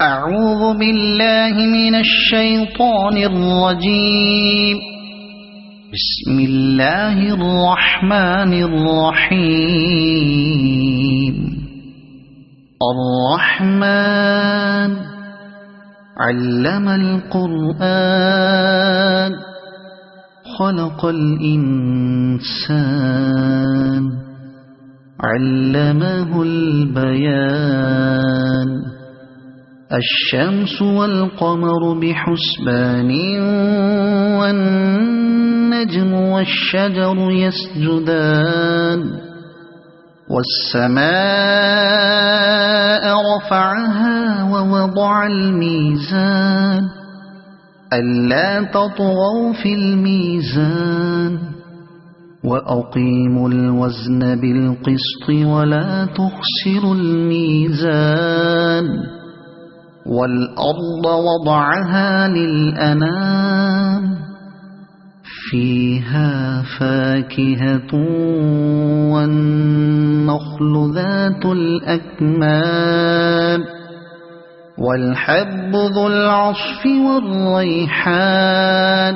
أعوذ بالله من الشيطان الرجيم. بسم الله الرحمن الرحيم. الرحمن علم القرآن خلق الإنسان علمه البيان. الشمس والقمر بحسبان والنجم والشجر يسجدان. والسماء رفعها ووضع الميزان ألا تطغوا في الميزان وأقيموا الوزن بالقسط ولا تخسروا الميزان. والأرض وضعها للأنام فيها فاكهة والنخل ذات الأكمام والحب ذو العصف والريحان.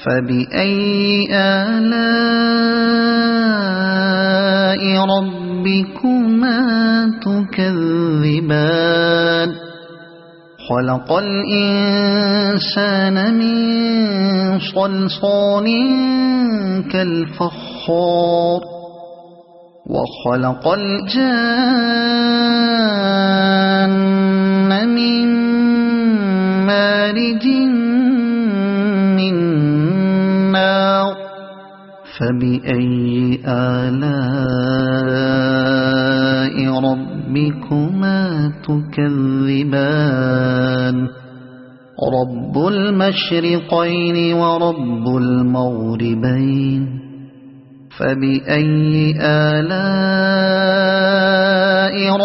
فبأي آلاء ربكما تكذبان. خلق الإنسان من صلصال كالفخار وخلق الجان من مارج من نار. فبأي آلاء ربكما تكذبان. رب المشرقين ورب المغربين. فبأي آلاء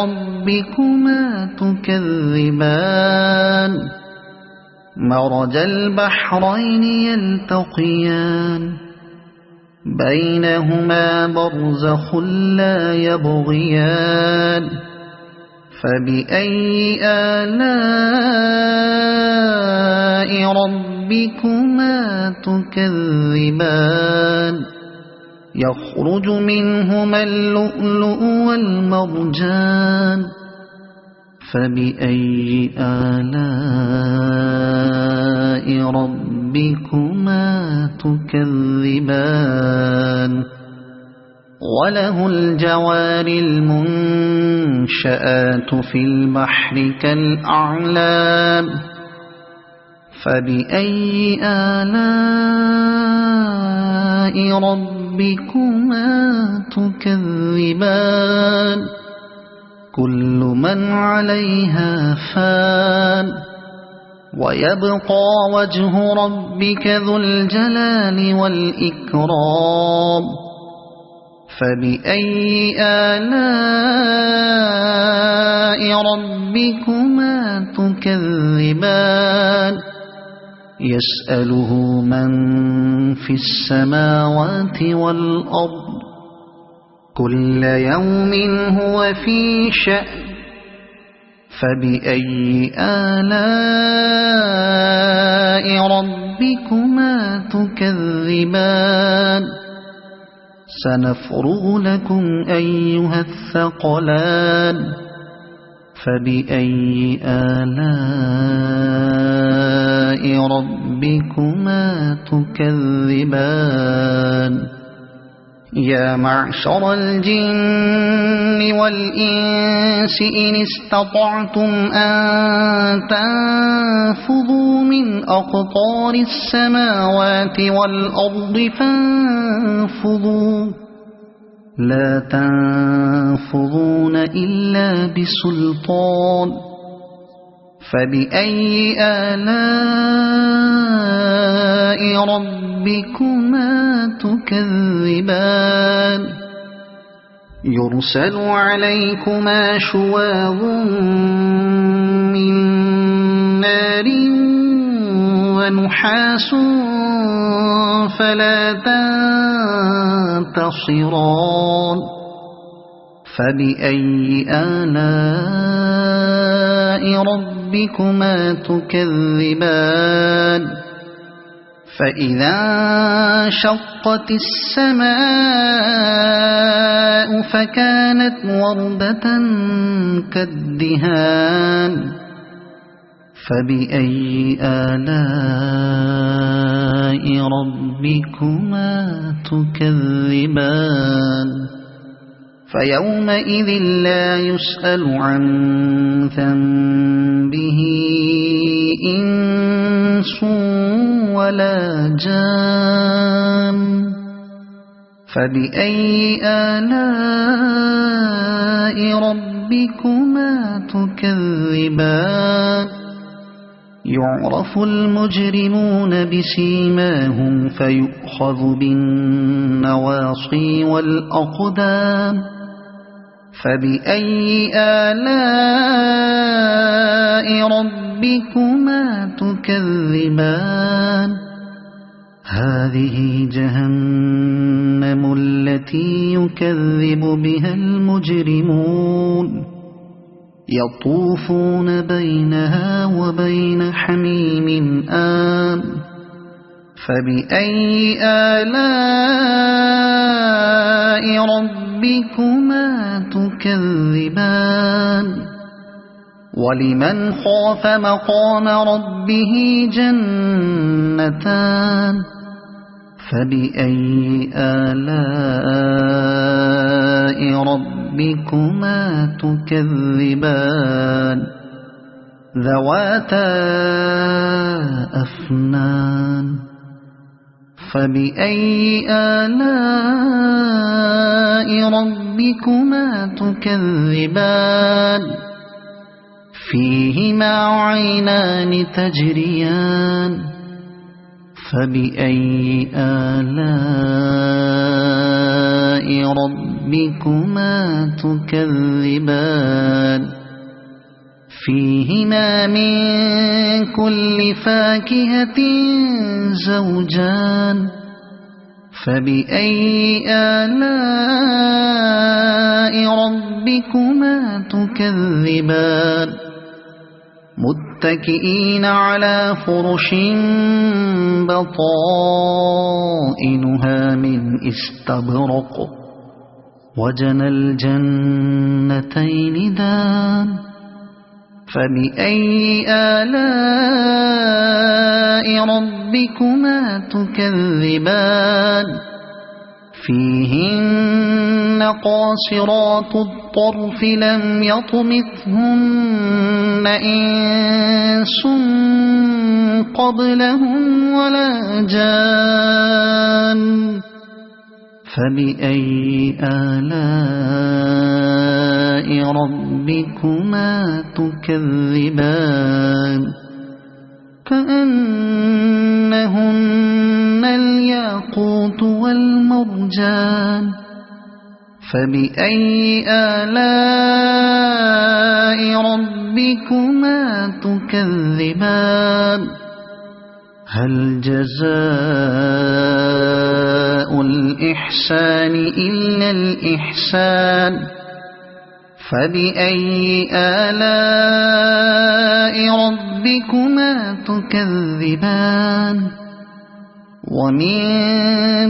ربكما تكذبان. مرج البحرين يلتقيان بينهما برزخ لا يبغيان. فبأي آلاء ربكما تكذبان. يخرج منهما اللؤلؤ والمرجان. فبأي آلاء ربكما تكذبان. وله الجوار المنشآت في البحر كالأعلام. فبأي آلاء ربكما تكذبان. كل من عليها فان ويبقى وجه ربك ذو الجلال والإكرام. فبأي آلاء ربكما تكذبان. يسأله من في السماوات والأرض كل يوم هو في شأن. فبأي آلاء ربكما تكذبان. سنفرغ لكم أيها الثقلان. فبأي آلاء ربكما تكذبان. يا معشر الجن والإنس إن استطعتم أن تنفذوا من أقطار السماوات والأرض فانفذوا لا تنفذون إلا بسلطان. فبأي آلاء ربكما تكذبان. يرسل عليكما شواظ من نار ونحاس فلا تنتصران. فبأي آلاء ربكما تكذبان فإذا انشقت السماء فكانت وردة كالدهان فبأي آلاء ربكما تكذبان فيومئذ لا يسأل عن ذنبه إنس ولا جان فبأي آلاء ربكما تكذبان يعرف المجرمون بسيماهم فيؤخذ بالنواصي والأقدام فبأي آلاء ربكما تكذبان هذه جهنم التي يكذب بها المجرمون يطوفون بينها وبين حميم آن فبأي آلاء ربكما تكذبان ولمن خاف مقام ربه جنتان فبأي آلاء ربكما تكذبان ذواتا أفنان فبأي آلاء ربكما تكذبان فيهما عينان تجريان فبأي آلاء ربكما تكذبان فيهما من كل فاكهة زوجان فبأي آلاء ربكما تكذبان متكئين على فرش بطائنها من استبرق وجنى الجنتين دان فبأي آلاء ربكما تكذبان فيهن قاصرات الطرف لم يطمثهن إنس قبلهم ولا جان فبأي آلاء ربكما تكذبان كأنهن الياقوت والمرجان فبأي آلاء ربكما تكذبان هل جزاء الإحسان إلا الإحسان فبأي آلاء ربكما تكذبان ومن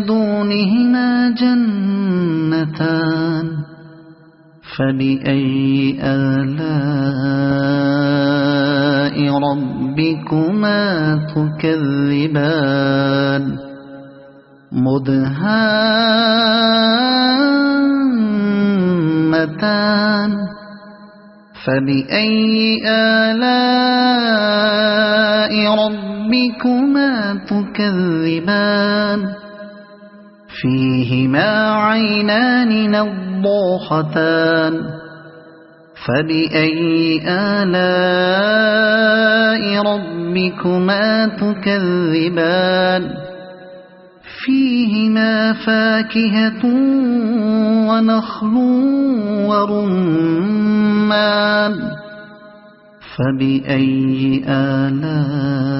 دونهما جنتان فبأي آلاء ربكما تكذبان مدهامتان فبأي آلاء ربكما تكذبان فيهما عينان نضاختان فبأي آلاء ربكما تكذبان فيهما فاكهة ونخل ورمان فبأي آلاء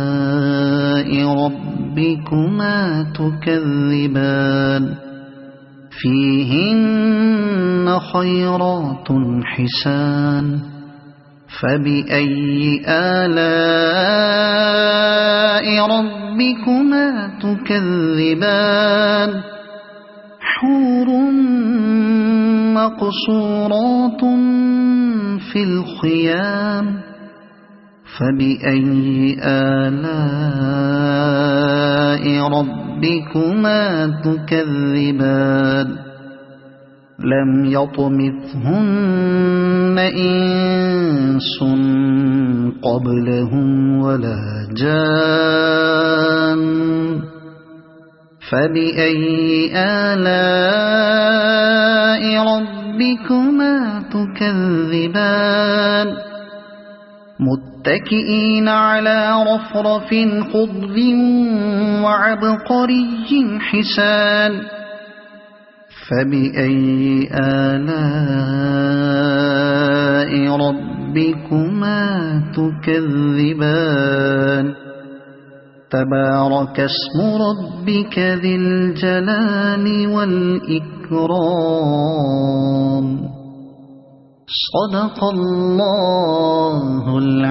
ربكما تكذبان فيهن خيرات حسان فبأي آلاء ربكما تكذبان حور مقصورات في الخيام فبأي آلاء ربكما تكذبان لم يطمثهن إنس قبلهم ولا جان فبأي آلاء ربكما تكذبان متكئين على رفرف خضر وعبقري حسان فبأي آلاء ربكما تكذبان تبارك اسم ربك ذي الجلال والإكرام صدق الله العظيم.